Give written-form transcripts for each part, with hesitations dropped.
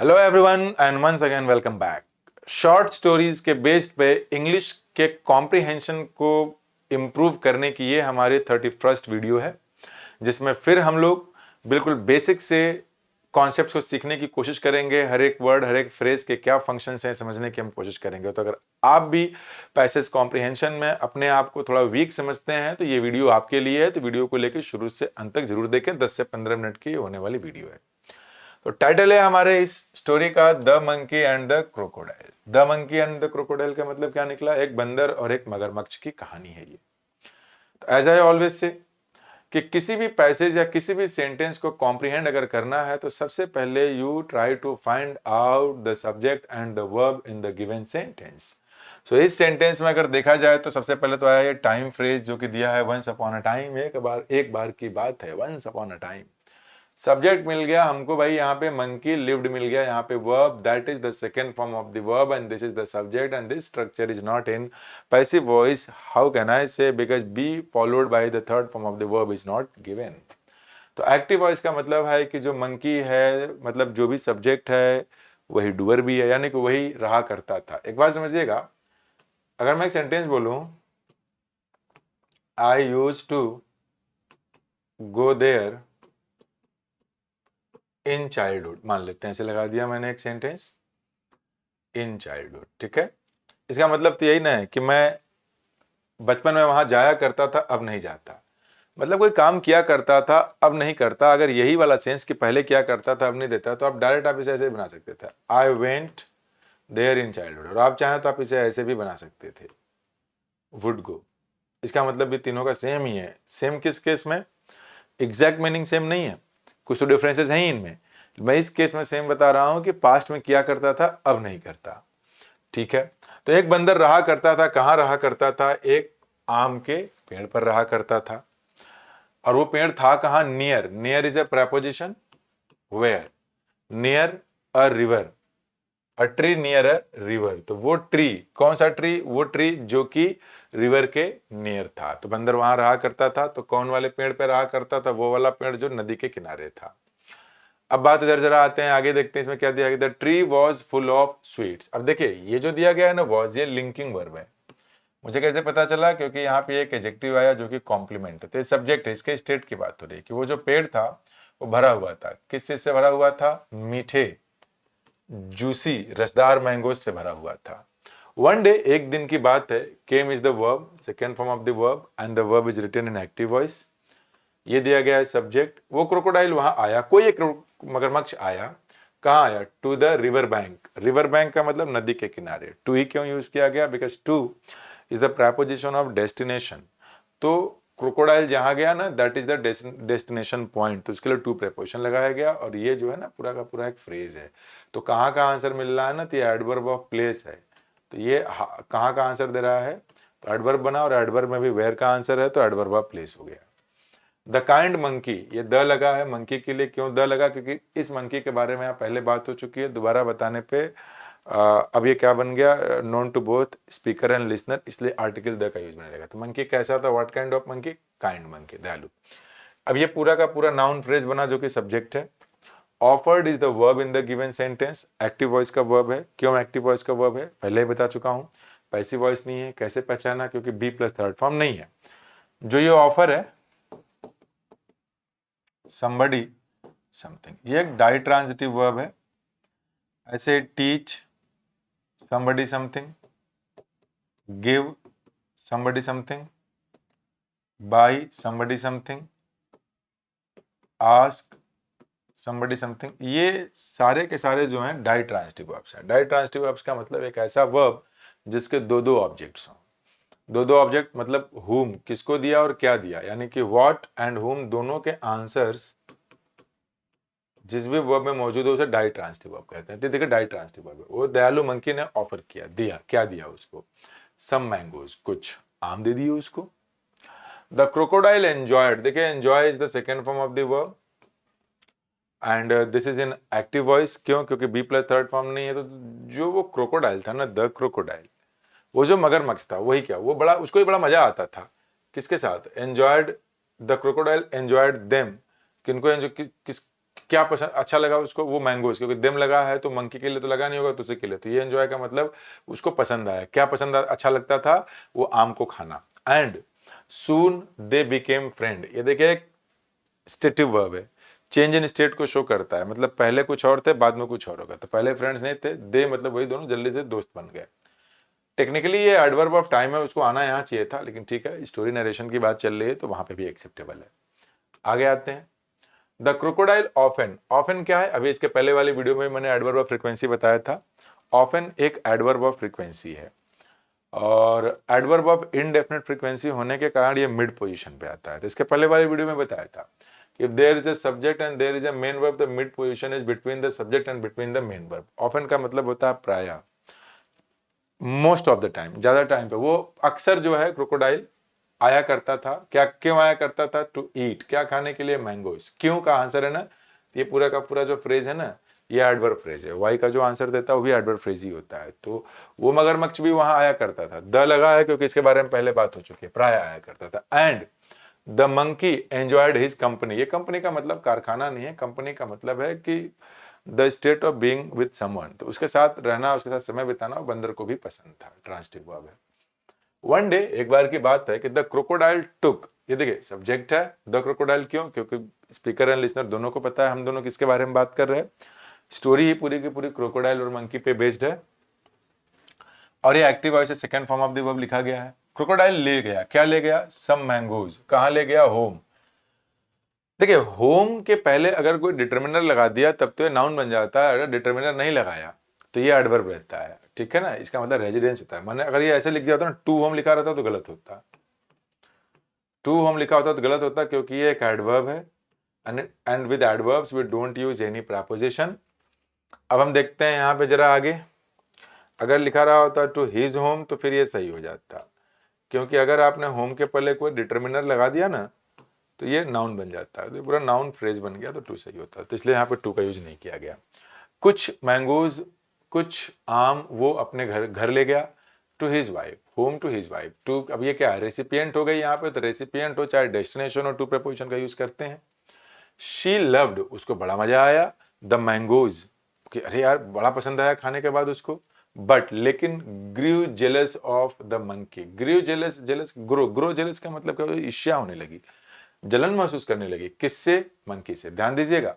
Hello everyone and once again welcome back. Short stories के based पे English के comprehension को इम्प्रूव करने की ये हमारी 31st वीडियो है, जिसमें फिर हम लोग बिल्कुल बेसिक से कॉन्सेप्ट्स को सीखने की कोशिश करेंगे। हर एक वर्ड, हर एक फ्रेज के क्या फंक्शंस हैं समझने की हम कोशिश करेंगे। तो अगर आप भी पैसेज कॉम्प्रिहेंशन में अपने आप को थोड़ा वीक समझते हैं तो ये वीडियो आपके लिए है। तो वीडियो को लेकर शुरू से अंत तक जरूर देखें। 10 से 15 मिनट की होने वाली वीडियो है। तो टाइटल है हमारे इस स्टोरी का the monkey and the crocodile. The monkey and the crocodile का मतलब क्या निकला? एक बंदर और एक मगरमच्छ की कहानी है ये। तो एज आई ऑलवेज से कि किसी भी पैसेज या किसी भी सेंटेंस को कॉम्प्रिहेंड अगर करना है तो सबसे पहले you try to find out the subject and the verb in the given sentence. So इस सेंटेंस में अगर देखा जाए तो सबसे पहले तो आया ये टाइम फ्रेज जो कि दिया है वंस अपॉन अ टाइम। एक बार की बात है, once upon a time. Subject मिल गया हमको भाई, यहाँ पे मंकी लिव्ड मिल गया। यहाँ पे verb, that is the second form of the verb and this is the subject and this structure is not in passive voice. How can I say? Because be followed by the third form of the verb is not given. तो active voice का मतलब है कि जो monkey है, मतलब जो भी सब्जेक्ट है वही डूअर भी है, यानी कि वही रहा करता था। एक बात समझिएगा, अगर मैं एक सेंटेंस बोलूं I use to go there in childhood, मान लेते हैं, ऐसे लगा दिया मैंने एक सेंटेंस, इन चाइल्डहुड, ठीक है। इसका मतलब तो यही ना है कि मैं बचपन में वहां जाया करता था, अब नहीं जाता। मतलब कोई काम किया करता था, अब नहीं करता। अगर यही वाला सेंस कि पहले किया करता था अब नहीं देता, तो आप डायरेक्ट आप इसे ऐसे भी बना सकते थे, I went there in childhood. और आप चाहें तो आप इसे ऐसे भी बना सकते थे, वुड गो। इसका मतलब भी तीनों का सेम ही है। सेम किस केस में? एग्जैक्ट मीनिंग सेम नहीं है, कुछ तो डिफरेंसेस हैं ही इनमें। मैं इस केस में सेम बता रहा हूं कि पास्ट में किया करता था, अब नहीं करता, ठीक है। तो एक बंदर रहा करता था, कहां रहा करता था? एक आम के पेड़ पर रहा करता था। और वो पेड़ था कहां? Near. Near is a preposition, where? Near a river, a tree near a river. तो वो ट्री, कौन सा ट्री? वो ट्री जो कि रिवर के नियर था। तो बंदर वहां रहा करता था, तो कौन वाले पेड़ पे रहा करता था? वो वाला पेड़ जो नदी के किनारे था। अब बात इधर जरा आते हैं, आगे देखते हैं इसमें क्या दिया गया। The tree was full of sweets. अब देखिए ये जो दिया गया है ना वॉज, ये लिंकिंग वर्ब है। मुझे कैसे पता चला? क्योंकि यहाँ पे एक एडजेक्टिव आया जो कि कॉम्प्लीमेंट है। तो ये सब्जेक्ट है, इसके स्टेट की बात हो रही है कि वो जो पेड़ था वो भरा हुआ था। किस चीज से भरा हुआ था? मीठे, जूसी, रसदार मैंगोज से भरा हुआ था। वन डे, एक दिन की बात है, came is the verb, second form of the verb and the verb is written in active voice. ये दिया गया है सब्जेक्ट। वो क्रोकोडाइल वहां आया, कोई एक मगरमच्छ आया। कहाँ आया? To the river bank. River bank का मतलब नदी के किनारे। टू ही क्यों यूज किया गया? Because two is the preposition of destination. तो क्रोकोडाइल जहां गया ना, that is the destination point. तो इसके लिए टू प्रेपोजिशन लगाया गया। और ये जो है ना पूरा का पूरा एक फ्रेज है। तो कहाँ का आंसर मिल रहा है ना? तो ये एडवर्ब ऑफ प्लेस है। तो ये कहाँ का आंसर दे रहा है? तो एडवर्ब बना, और एडवर्ब में भी वेयर का आंसर है, तो एडवर्ब ऑफ प्लेस हो गया। द काइंड मंकी, ये द लगा है मंकी के लिए। क्यों द लगा? क्योंकि इस मंकी के बारे में यहाँ पहले बात हो चुकी है। दोबारा बताने पे अब ये क्या बन गया? Known to both speaker and listener, इसलिए आर्टिकल द का यूज में रहेगा। तो मंकी कैसा था? What kind of monkey? Kind monkey, दयालु। अब ये पूरा का पूरा नाउन फ्रेज बना जो कि सब्जेक्ट है। Offered is the verb in the given sentence, active voice का वर्ब है। क्यों एक्टिव वॉइस का वर्ब है? पहले ही बता चुका हूं। पैसिव वॉइस नहीं है। कैसे पहचाना? क्योंकि बी प्लस थर्ड फॉर्म नहीं है। जो ये ऑफर है somebody something, ये एक डाइट्रांजिटिव वर्ब है। ऐसे teach somebody something, give somebody something, buy somebody something, ask somebody something, ये सारे के सारे जो हैं डाइट्रांजिटिव वर्ब्स हैं। डाइट्रांजिटिव वर्ब्स का मतलब एक ऐसा वर्ब जिसके दो दो ऑब्जेक्ट्स हों। दो दो ऑब्जेक्ट मतलब whom, किसको दिया और क्या दिया, यानी कि what एंड whom दोनों के आंसर्स जिस भी वर्ब में मौजूद है उसे डाइट्रांजिटिव वर्ब कहते हैं। देखिए डाइट्रांजिटिव वर्ब, वो दयालु मंकी ने ऑफर किया, दिया। क्या दिया उसको? सम मैंगोज, कुछ आम दे दिए उसको। द क्रोकोडाइल एंजॉयड, देखिए enjoy is the second form of the verb and this is in active voice. क्यों? क्योंकि बी प्लस थर्ड फॉर्म नहीं है। तो जो वो क्रोकोडाइल था ना, द क्रोकोडाइल, वो जो मगरमच्छ था, वही क्या, वो बड़ा, उसको ही बड़ा मजा आता था। किसके साथ? Enjoyed, the crocodile enjoyed them. किनको एंजॉय, किस क्या पसंद अच्छा लगा उसको, वो मैंगोज, क्योंकि दिम लगा है तो मंकी के लिए तो लगा नहीं होगा, तुझे के लिए, तो ये एंजॉय का मतलब उसको पसंद आया। क्या पसंद अच्छा लगता था, वो आम को खाना। And soon they became friend, ये देखिए एक स्टेटिव वर्ब है, चेंज इन स्टेट को शो करता है, मतलब पहले कुछ और थे बाद में कुछ और होगा, तो पहले फ्रेंड्स नहीं थे, दे मतलब वही दोनों जल्दी से दोस्त बन गए। टेक्निकली ये एडवर्ब ऑफ टाइम है, उसको आना यहाँ चाहिए था, लेकिन ठीक है, स्टोरी नरेशन की बात चल रही है तो वहां पे भी एक्सेप्टेबल है। आगे आते हैं, द क्रोकोडाइल ऑफन। ऑफन क्या है, अभी इसके पहले वाली वीडियो में मैंने एडवर्ब ऑफ फ्रीक्वेंसी बताया था। ऑफन एक एडवर्ब ऑफ फ्रीक्वेंसी है, और एडवर्ब ऑफ इनडेफिनेट फ्रीक्वेंसी होने के कारण ये मिड पोजीशन पे आता है। तो इसके पहले वाली वीडियो में बताया था, if there is a subject and there is a main verb, the mid position is between the subject and between the main verb. often का मतलब होता है प्रायः, मोस्ट ऑफ द टाइम, ज्यादा टाइम पे। वो अक्सर जो है क्रोकोडाइल आया करता था, क्या क्यों आया करता था, टू ईट, क्या खाने के लिए, मैंगोज। क्यों का आंसर है ना, ये पूरा का पूरा जो फ्रेज है ना, ये एडवर्ब फ्रेज है। वाई का जो आंसर देता है वो भी एडवर्ब फ्रेज ही होता है। तो वो मगरमच्छ भी वहां आया करता था, द लगा है क्योंकि इसके बारे में पहले बात हो चुकी है, प्राय आया करता था। And the monkey enjoyed his company, ये कंपनी का मतलब कारखाना नहीं है, कंपनी का मतलब है कि the state of being with someone, तो उसके साथ रहना, उसके साथ समय बिताना बंदर को भी पसंद था। ट्रांसिटिव वर्ब है। वन डे, एक बार की बात है कि द क्रोकोडाइल टुक, ये देखिए सब्जेक्ट है द क्रोकोडाइल, क्यों, क्योंकि स्पीकर एंड लिसनर दोनों को पता है हम दोनों किसके बारे में बात कर रहे हैं। स्टोरी ही पूरी की पूरी क्रोकोडाइल और मंकी पे बेस्ड है, और ये एक्टिव वॉइस से second form of the verb लिखा गया है। क्रोकोडाइल ले गया, क्या ले गया, सम मैंगोज, कहां ले गया, होम। देखिए होम के पहले अगर कोई डिटर्मिनर लगा दिया तब तो ये नाउन बन जाता है, अगर डिटर्मिनर नहीं लगाया तो ये एडवर्ब रहता है, ठीक है ना, इसका मतलब रेजिडेंस होता है। मैंने अगर ये ऐसे लिख दिया होता ना, टू होम लिखा रहता तो गलत होता, टू होम लिखा होता तो गलत होता, क्योंकि ये एक एडवर्ब है, and with adverbs we don't use any preposition. अब हम देखते हैं यहाँ पे जरा आगे, अगर लिखा रहा होता टू हिज होम तो फिर ये सही हो जाता, क्योंकि अगर आपने होम के पहले कोई डिटर्मिनर लगा दिया ना तो ये नाउन बन जाता है, तो पूरा नाउन फ्रेज बन गया, तो टू सही होता है, तो इसलिए यहाँ पे टू का यूज नहीं किया गया। कुछ मैंगोज, कुछ आम वो अपने घर ले गया, to his wife, home to his wife. To, अब ये क्या है, रेसिपिएंट हो गई यहाँ पे, तो रेसिपिएंट हो चाहे डेस्टिनेशन हो, टू प्रीपोजिशन का यूज करते हैं। शी लव्ड, उसको बड़ा मजा आया, द मैंगोज, कि अरे यार बड़ा पसंद आया खाने के बाद उसको, बट लेकिन grew jealous of the monkey. Grew jealous, jealous grow jealous का मतलब क्या, ईर्ष्या होने लगी, जलन महसूस करने लगी, किससे, मंकी से। ध्यान दीजिएगा,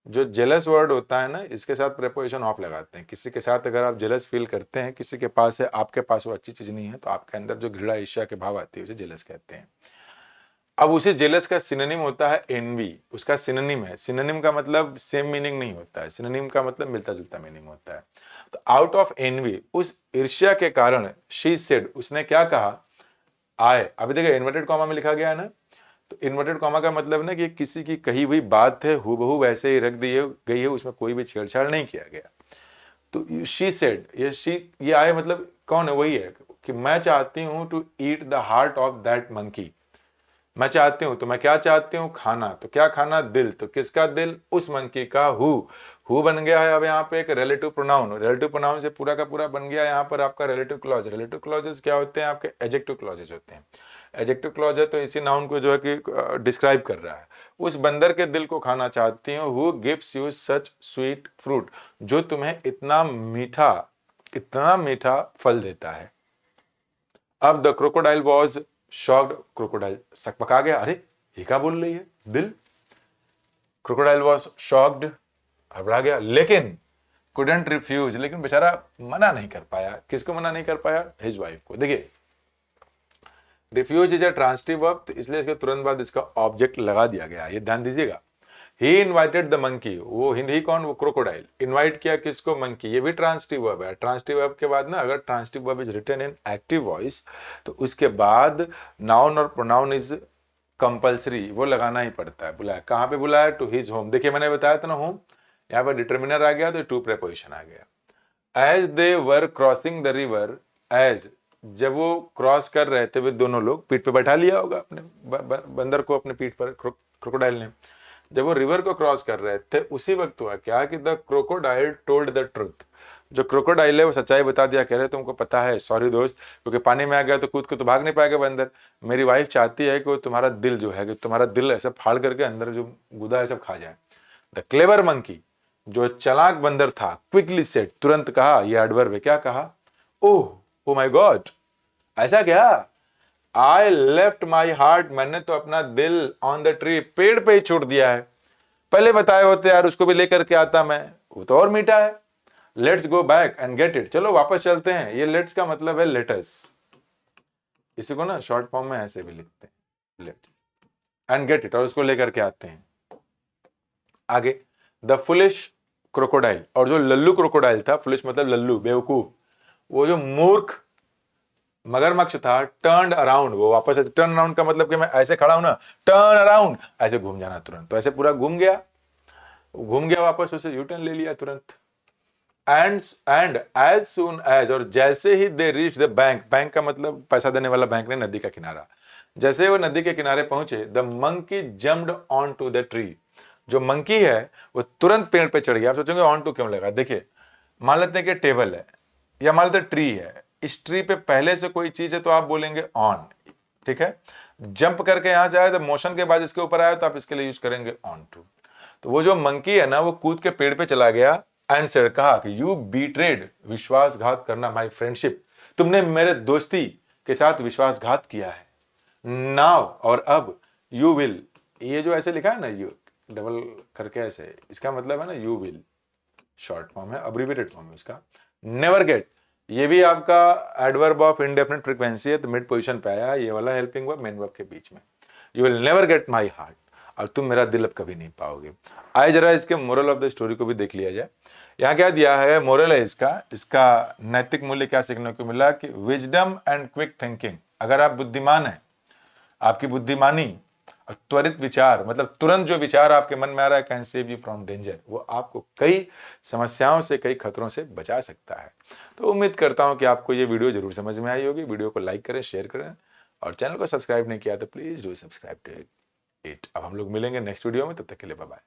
जो जेलस वर्ड होता है ना, इसके साथ प्रेपोजिशन ऑफ लगाते हैं। किसी के साथ अगर आप जेलस फील करते हैं, किसी के पास है, आपके पास वो अच्छी चीज नहीं है, तो आपके अंदर जो घृणा ईर्ष्या के भाव आती है उसे जेलस कहते हैं। अब उसे जेलस का सिनोनिम होता है एनवी, उसका सिनोनिम है। सिनोनिम का मतलब सेम मीनिंग नहीं होता है, सिनोनिम का मतलब मिलता जुलता मीनिंग होता है। तो आउट ऑफ एनवी, उस ईर्ष्या के कारण, शी सेड, उसने क्या कहा, आए, अभी देखिए इन्वर्टेड कॉमा में लिखा गया है ना, तो इन्वर्टेड कॉमा का मतलब ना कि किसी की कही हुई बात है, हूबहू वैसे ही रख दी गई है, उसमें कोई भी छेड़छाड़ नहीं किया गया। तो शी सेड, ये आए मतलब कौन है, वही है कि मैं चाहती हूं to eat the heart of that monkey. मैं चाहती हूं, तो मैं क्या चाहती हूं, खाना, तो क्या खाना, दिल, तो किसका दिल, उस मंकी का। हु बन गया है अब यहाँ पे एक रिलेटिव प्रोनाउन, रिलेटिव प्रोनाउन से पूरा का पूरा बन गया यहाँ पर आपका रिलेटिव क्लॉज। रिलेटिव क्लॉजेस क्या होते हैं, आपके एडजेक्टिव क्लॉजेस होते हैं। एडजेक्टिव क्लॉज है तो इसी नाउन को जो है कि डिस्क्राइब कर रहा है। उस बंदर के दिल को खाना चाहती हूँ, who gives you such sweet fruit, जो तुम्हें इतना मीठा फल देता है। अब the crocodile was shocked, crocodile सकपका गया, अरे ये क्या बोल रही है, दिल। क्रोकोडाइल वॉज शॉक्ड, घबरा गया, लेकिन कुडंट रिफ्यूज, लेकिन बेचारा मना नहीं कर पाया। किसको मना नहीं कर पाया, हिज वाइफ को। देखिए refuse is a transitive verb, तो इसलिए इसके तुरंत बाद इसका ऑब्जेक्ट लगा दिया गया, ये ध्यान दीजिएगा। ही इनवाइटेड द मंकी, वो ही कौन, वो क्रोकोडाइल। इनवाइट किया किसको, मंकी, ये भी ट्रांसिटिव वर्ब है। ट्रांसिटिव वर्ब के बाद ना, अगर transitive verb is written in active voice, तो उसके बाद नाउन और प्रोनाउन इज कंपल्सरी, वो लगाना ही पड़ता है। बुलाया, कहां पे बुलाया, टू हिज होम। देखिए मैंने बताया था ना, होम, यहाँ पर डिटर्मिनर आ गया तो टू प्रीपोजिशन आ गया। As they were crossing the river, as जब वो क्रॉस कर रहे थे, वे दोनों लोग, पीठ पे बैठा लिया होगा अपने बंदर को, अपने पीठ पर, क्रोकोडाइल ने। जब वो रिवर को क्रॉस कर रहे थे, उसी वक्त हुआ क्या कि the crocodile told the truth, जो क्रोकोडाइल है वो सच्चाई बता दिया, कह रहे तुमको पता है, सॉरी दोस्त, क्योंकि पानी में आ गया तो कूद के तो भाग नहीं पाएगा बंदर। मेरी वाइफ चाहती है कि वो तुम्हारा दिल जो है, कि तुम्हारा दिल ऐसा फाड़ करके अंदर जो गुदा है सब खा जाए। द क्लेवर मंकी, जो चालाक बंदर था, क्विकली सेड, तुरंत कहा, यह एडवर्ब है, क्या कहा, ओह ओ माई गॉड, ऐसा क्या, आई लेफ्ट माई हार्ट, मैंने तो अपना दिल ऑन द ट्री, पेड़ पे ही छोड़ दिया है, पहले बताए होते यार, उसको भी लेकर के आता मैं, वो तो और मीठा है। Let's go back and get it, चलो वापस चलते हैं। ये लेट्स का मतलब है लेटस, इसी को ना शॉर्ट फॉर्म में ऐसे भी लिखते हैं, लेट्स एंड गेट इट, और उसको लेकर के आते हैं। आगे, द फुलिश क्रोकोडाइल, और जो लल्लू क्रोकोडाइल था, फुलिश मतलब लल्लू, बेवकूफ, वो जो मूर्ख मगरमच्छ था, टर्न अराउंड, वो वापस, टर्न अराउंड का मतलब कि मैं ऐसे खड़ा हूं ना, टर्न अराउंड, ऐसे घूम जाना तुरंत, तो ऐसे पूरा घूम गया वापस, उसे यू टर्न ले लिया तुरंत। एंड एज सून एज, और जैसे ही they reach the bank, bank का मतलब पैसा देने वाला बैंक ने, नदी का किनारा, जैसे वो नदी के किनारे पहुंचे, the monkey jumped on to the tree, जो मंकी है वो तुरंत पेड़ पे चढ़ गया। आप सोचेंगे ऑन टू क्यों लगा, देखिए मान लेते हैं कि टेबल है या मान लेते हैं ट्री है, इस ट्री पे पहले से कोई चीज है तो आप बोलेंगे ऑन, ठीक है। जंप करके यहां से आया तो मोशन के बाद इसके ऊपर आया तो आप इसके लिए यूज करेंगे ऑन टू। तो वो जो मंकी है ना, वो कूद के पेड़ पे चला गया एंड सेड, कहा कि यू बीट्रेड, विश्वासघात करना, माय फ्रेंडशिप, तुमने मेरे दोस्ती के साथ विश्वासघात किया है। नाउ, और अब, यू विल, ये जो ऐसे लिखा है ना, यू डबल करके ऐसे, इसका मतलब है ना यू विल, शॉर्ट फॉर्म है, अब्रिविएटेड फॉर्म है इसका। नेवर गेट, ये भी आपका एडवर्ब ऑफ इंडेफिनिट फ्रीक्वेंसी है, तो मिड पोजीशन पे आया, ये वाला हेल्पिंग वर्ब मेन वर्ब के बीच में। You will never get my heart, और तुम मेरा दिल अब कभी नहीं पाओगे। आइए जरा इसके मोरल ऑफ द स्टोरी को भी देख लिया जाए। यहाँ क्या दिया है, मोरल है इसका नैतिक मूल्य क्या सीखने को मिला कि विजडम एंड क्विक थिंकिंग, अगर आप बुद्धिमान हैं, आपकी बुद्धिमानी और त्वरित विचार, मतलब तुरंत जो विचार आपके मन में आ रहा है, can save you from danger, वो आपको कई समस्याओं से, कई खतरों से बचा सकता है। तो उम्मीद करता हूं कि आपको ये वीडियो जरूर समझ में आई होगी। वीडियो को लाइक करें, शेयर करें, और चैनल को सब्सक्राइब नहीं किया तो please do subscribe to it. अब हम लोग मिलेंगे नेक्स्ट वीडियो में, तब तक के लिए बाय बाय।